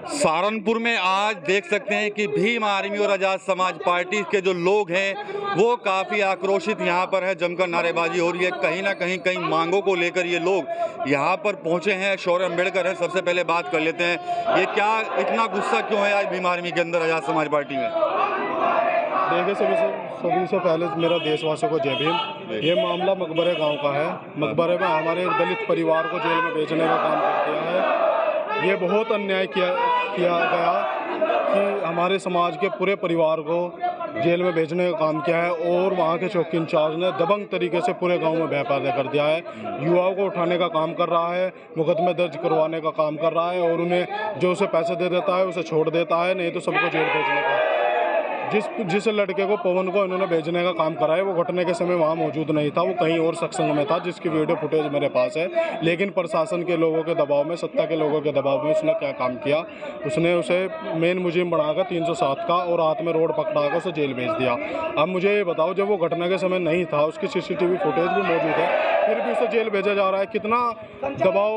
सहारनपुर में आज देख सकते हैं कि भीम आर्मी और आज़ाद समाज पार्टी के जो लोग हैं वो काफ़ी आक्रोशित यहाँ पर है, जमकर नारेबाजी हो रही है। कहीं ना कहीं कई मांगों को लेकर ये लोग यहाँ पर पहुँचे हैं। शौर्य अम्बेडकर है, सबसे पहले बात कर लेते हैं। ये क्या इतना गुस्सा क्यों है आज भीम आर्मी के अंदर आज़ाद समाज पार्टी में? देखिए, सभी से पहले मेरा देशवासियों को जय भीम। ये मामला मकबरे गांव का है। मकबरे में हमारे एक दलित परिवार को जेल में बेचने का काम कर दिया है। ये बहुत अन्याय किया गया कि हमारे समाज के पूरे परिवार को जेल में भेजने का काम किया है और वहाँ के चौकी इंचार्ज ने दबंग तरीके से पूरे गांव में बेपर्दा कर दिया है। युवाओं को उठाने का काम कर रहा है, मुकदमे दर्ज करवाने का काम कर रहा है और उन्हें जो उसे पैसे दे देता है उसे छोड़ देता है, नहीं तो सबको जेल भेजने का। जिस लड़के को पवन को इन्होंने भेजने का काम करा है वो घटने के समय वहाँ मौजूद नहीं था, वो कहीं और सत्संग में था, जिसकी वीडियो फुटेज मेरे पास है। लेकिन प्रशासन के लोगों के दबाव में, सत्ता के लोगों के दबाव में उसने क्या काम किया, उसने उसे मेन मुजिम बनाकर 307 का और हाथ में रोड पकड़ा कर उसे जेल भेज दिया। अब मुझे ये बताओ, जब वो घटना के समय नहीं था, उसकी CCTV फुटेज भी मौजूद है, फिर भी उसे जेल भेजा जा रहा है। कितना दबाव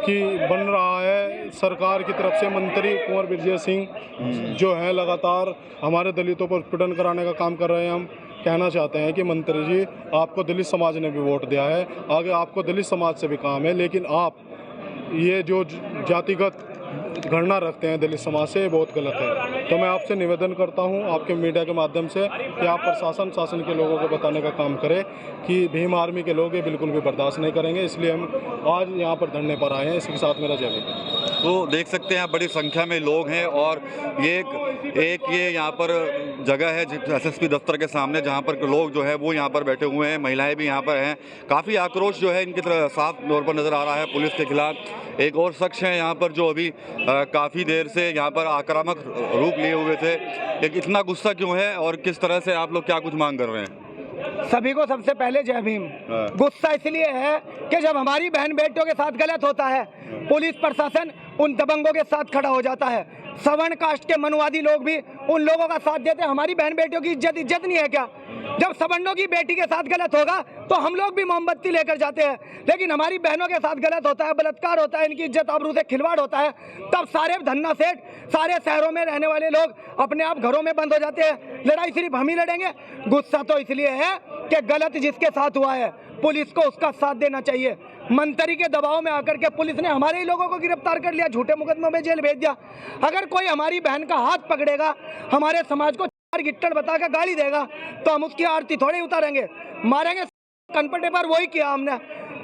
की बन रहा है सरकार की तरफ से। मंत्री कुंवर विजय सिंह जो है लगातार हमारे दलितों पर उत्पीड़न कराने का काम कर रहे हैं। हम कहना चाहते हैं कि मंत्री जी, आपको दलित समाज ने भी वोट दिया है, आगे आपको दलित समाज से भी काम है, लेकिन आप ये जो जातिगत गणना रखते हैं दलित समाज से, ये बहुत गलत है। तो मैं आपसे निवेदन करता हूं आपके मीडिया के माध्यम से कि आप प्रशासन शासन के लोगों को बताने का काम करें कि भीम आर्मी के लोग ये बिल्कुल भी बर्दाश्त नहीं करेंगे। इसलिए हम आज यहाँ पर धरने पर आए हैं। इसके साथ मेरा जय भीम। तो देख सकते हैं बड़ी संख्या में लोग हैं और ये ये यहाँ पर जगह है SSP दफ्तर के सामने, जहाँ पर लोग जो है वो यहाँ पर बैठे हुए हैं, महिलाएं भी यहाँ पर हैं। काफ़ी आक्रोश जो है इनकी तरफ साफ तौर पर नज़र आ रहा है पुलिस के खिलाफ। एक और शख्स है यहाँ पर जो अभी काफ़ी देर से यहाँ पर आक्रामक रूप लिए हुए थे। इतना गुस्सा क्यों है और किस तरह से आप लोग क्या कुछ मांग कर रहे हैं? सभी को सबसे पहले जय भीम। गुस्सा इसलिए है कि जब हमारी बहन बेटियों के साथ गलत होता है, पुलिस प्रशासन उन दबंगों के साथ खड़ा हो जाता है। सवर्ण कास्ट के मनुवादी लोग भी उन लोगों का साथ देते हैं। हमारी बहन बेटियों की इज्जत नहीं है क्या? जब सवर्णों की बेटी के साथ गलत होगा तो हम लोग भी मोमबत्ती लेकर जाते हैं, लेकिन हमारी बहनों के साथ गलत होता है, बलात्कार होता है, इनकी इज्जत आबरू से खिलवाड़ होता है, तब सारे धन्ना सेठ, सारे शहरों में रहने वाले लोग अपने आप घरों में बंद हो जाते हैं। लड़ाई सिर्फ हम ही लड़ेंगे। गुस्सा तो इसलिए है कि गलत जिसके साथ हुआ है पुलिस को उसका साथ देना चाहिए। मंत्री के दबाव में आकर के पुलिस ने हमारे ही लोगों को गिरफ्तार कर लिया, झूठे मुकदमों में जेल भेज दिया। अगर कोई हमारी बहन का हाथ पकड़ेगा, हमारे समाज को चार गिट्टड़ बताकर गाली देगा, तो हम उसकी आरती थोड़ी उतारेंगे, मारेंगे कनपटे पर। वही किया हमने,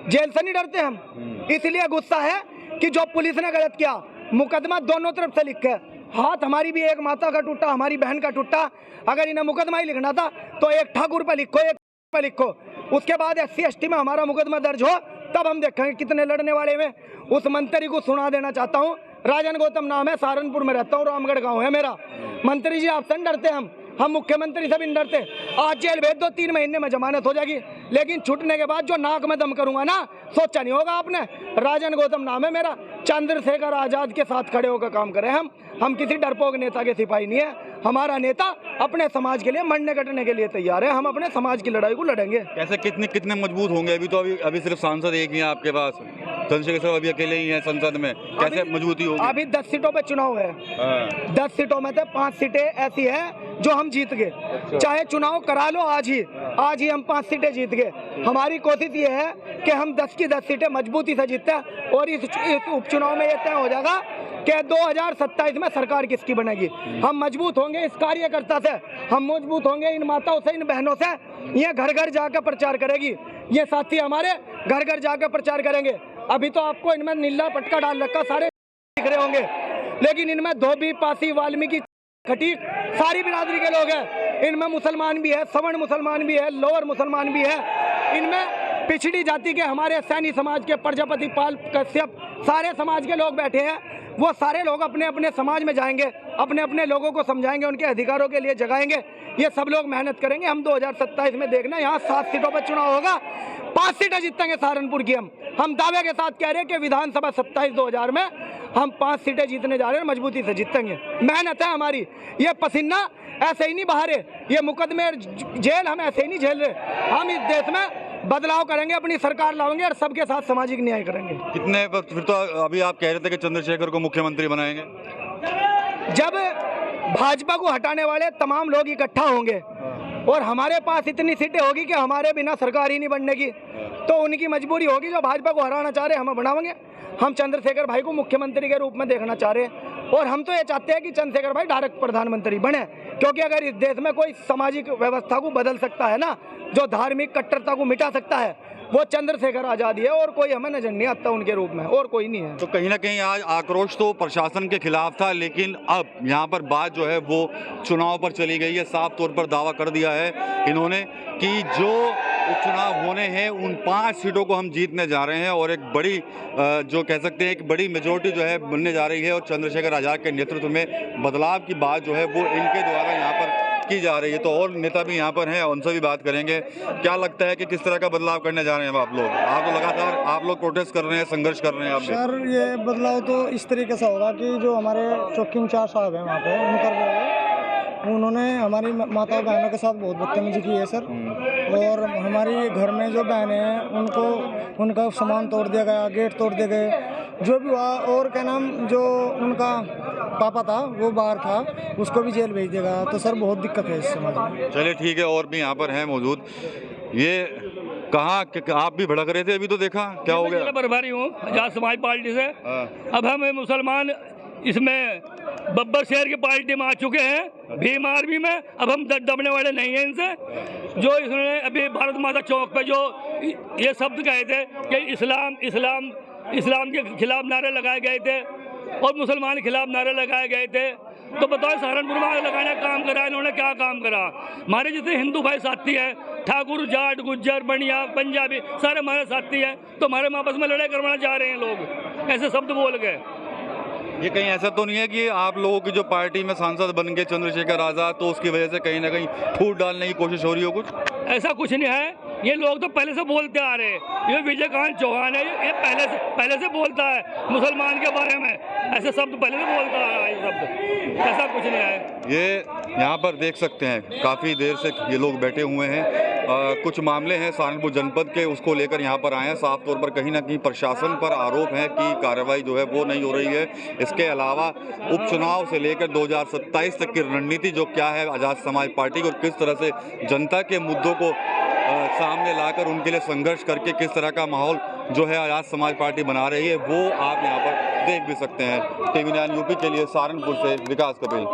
जेल से नहीं डरते हम। इसलिए गुस्सा है कि जो पुलिस ने गलत किया, मुकदमा दोनों तरफ से लिखे, हाथ हमारी भी एक माता का टूटा, हमारी बहन का टूटा। अगर इन्हें मुकदमा ही लिखना था तो एक ठाकुर पर लिखो, एक पर लिखो, उसके बाद SC ST में हमारा मुकदमा दर्ज हो, तब हम देखेंगे कितने लड़ने वाले में। उस मंत्री को सुना देना चाहता हूँ। राजन गौतम नाम है, सहारनपुर में रहता हूँ, रामगढ़ गांव है मेरा। मंत्री जी आपसे नहीं डरते हम मुख्यमंत्री से भी नहीं डरते। आज जेल भेज दो, 3 महीने में जमानत हो जाएगी, लेकिन छूटने के बाद जो नाक में दम करूंगा ना, सोचा नहीं होगा आपने। राजन गौतम नाम है मेरा, चंद्रशेखर आजाद के साथ खड़े होकर काम करें हम किसी डरपोक नेता के सिपाही नहीं है। हमारा नेता अपने समाज के लिए मरने कटने के लिए तैयार है। हम अपने समाज की लड़ाई को लड़ेंगे। कैसे कितने मजबूत होंगे? अभी सिर्फ सांसद एक ही है आपके पास, चंद्रशेखर साहब अभी अकेले ही हैं संसद में, कैसे मजबूती होगी? अभी 10 सीटों पे चुनाव है। 10 सीटों में से 5 सीटें ऐसी है जो हम जीत गए। अच्छा। चाहे चुनाव करा लो आज ही हम 5 सीटें जीत गए। हमारी कोशिश ये है कि हम 10 की 10 सीटें मजबूती से जीतते हैं और इस उपचुनाव में ये तय हो जाएगा कि 2027 में सरकार किसकी बनेगी। हम मजबूत होंगे इस कार्यकर्ता से, हम मजबूत होंगे इन माताओं से, इन बहनों से। ये घर घर जाकर प्रचार करेगी, ये साथी हमारे घर घर जाकर प्रचार करेंगे। अभी तो आपको इनमें नीला पटका डाल रखा, सारे दिख रहे होंगे, लेकिन इनमें धोबी, पासी, वाल्मीकि, खटीक सारी बिरादरी के लोग हैं। इनमें मुसलमान भी है, सवर्ण मुसलमान भी है, लोअर मुसलमान भी है। इनमें पिछड़ी जाति के हमारे सैनी समाज के प्रजापति, पाल, कश्यप, सारे समाज के लोग बैठे हैं। वो सारे लोग अपने अपने समाज में जाएंगे, अपने अपने लोगों को समझाएंगे, उनके अधिकारों के लिए जगाएंगे। ये सब लोग मेहनत करेंगे। हम 2027 में देखना, यहाँ 7 सीटों पर चुनाव होगा, 5 सीटें जीतेंगे सहारनपुर की। हम दावे के साथ कह रहे हैं कि विधानसभा 27-2000 में हम 5 सीटें जीतने जा रहे हैं, मजबूती से जीतेंगे। मेहनत है हमारी, ये पसीना ऐसे ही नहीं बहा रहे, ये मुकदमे जेल हम ऐसे ही नहीं झेल रहे। हम इस देश में बदलाव करेंगे, अपनी सरकार लाएंगे और सबके साथ सामाजिक न्याय करेंगे। कितने फिर तो अभी आप कह रहे थे कि चंद्रशेखर को मुख्यमंत्री बनाएंगे। जब भाजपा को हटाने वाले तमाम लोग इकट्ठा होंगे और हमारे पास इतनी सीटें होगी कि हमारे बिना सरकार ही नहीं बनने की, तो उनकी मजबूरी होगी। जो भाजपा को हराना चाह रहे हैं हम बनाएंगे। हम चंद्रशेखर भाई को मुख्यमंत्री के रूप में देखना चाह रहे हैं और हम तो ये चाहते हैं कि चंद्रशेखर भाई डायरेक्ट प्रधानमंत्री बने, क्योंकि अगर इस देश में कोई सामाजिक व्यवस्था को बदल सकता है ना, जो धार्मिक कट्टरता को मिटा सकता है, वो चंद्रशेखर आज़ाद है और कोई हमें नजर नहीं आता उनके रूप में, और कोई नहीं है। तो कहीं ना कहीं आज आक्रोश तो प्रशासन के खिलाफ था, लेकिन अब यहाँ पर बात जो है वो चुनाव पर चली गई है। साफ तौर पर दावा कर दिया है इन्होंने कि जो उपचुनाव होने हैं उन 5 सीटों को हम जीतने जा रहे हैं और एक बड़ी जो कह सकते हैं एक बड़ी मेजोरिटी जो है बनने जा रही है और चंद्रशेखर आज़ाद के नेतृत्व में बदलाव की बात जो है वो इनके द्वारा यहाँ पर की जा रही है। तो और नेता भी यहाँ पर हैं, उनसे भी बात करेंगे। क्या लगता है कि किस तरह का बदलाव करने जा रहे हैं आप लोग? आप तो लगातार आप लोग प्रोटेस्ट कर रहे हैं, संघर्ष कर रहे हैं। आप सर ये बदलाव तो इस तरीके से होगा कि जो हमारे चौकी इंचार्ज साहब हैं वहाँ पे उन्होंने हमारी माताओं बहनों के साथ बहुत बदतमीजी की है सर, और हमारी घर में जो बहनें हैं उनको उनका सामान तोड़ दिया गया, गेट तोड़ दिए गए, जो भी हुआ। और क्या नाम जो उनका पापा था वो बाहर था, उसको भी जेल भेज देगा। तो सर बहुत दिक्कत है इस समाज में। चलिए ठीक है, और भी यहाँ पर हैं मौजूद। ये कहाँ आप भी भड़क रहे थे, अभी तो देखा क्या हो गया? बर्बारी हूँ आजाद समाज पार्टी से। अब हम मुसलमान इसमें बब्बर शहर की पार्टी में आ चुके हैं, भीम आर्मी में। अब हम दबने वाले नहीं हैं इनसे। जो इसने अभी भारत माता चौक पे जो ये शब्द कहे थे कि इस्लाम इस्लाम इस्लाम के खिलाफ नारे लगाए गए थे और मुसलमान के खिलाफ नारे लगाए गए थे, तो बताओ सहारनपुर में लगाने का काम करा इन्होंने, क्या काम करा? हमारे जितने हिंदू भाई साथी हैं, ठाकुर जाट गुज्जर बनिया पंजाबी सारे हमारे साथी हैं, तो हमारे आपस में लड़ाई करवाना चाह रहे हैं लोग, ऐसे शब्द बोल गए। ये कहीं ऐसा तो नहीं है कि आप लोगों की जो पार्टी में सांसद बन गए चंद्रशेखर आज़ाद, तो उसकी वजह से कहीं ना कहीं फूट डालने की कोशिश हो रही हो कुछ? ऐसा कुछ नहीं है, ये लोग तो पहले से बोलते आ रहे हैं। ये विजयकांत चौहान है, ये पहले से बोलता है मुसलमान के बारे में, ऐसे शब्द पहले से बोलता आ रहा है। ये शब्द ऐसा कुछ नहीं है। ये यहाँ पर देख सकते हैं काफ़ी देर से ये लोग बैठे हुए हैं। कुछ मामले हैं सहारनपुर जनपद के, उसको लेकर यहाँ पर आए हैं। साफ तौर पर कहीं ना कहीं प्रशासन पर आरोप है कि कार्रवाई जो है वो नहीं हो रही है। इसके अलावा उपचुनाव से लेकर 2027 तक की रणनीति जो क्या है आज़ाद समाज पार्टी को, और किस तरह से जनता के मुद्दों को सामने लाकर उनके लिए संघर्ष करके किस तरह का माहौल जो है आज़ाद समाज पार्टी बना रही है, वो आप यहाँ पर देख भी सकते हैं। TV9 यूपी के लिए सहारनपुर से विकास कपिल।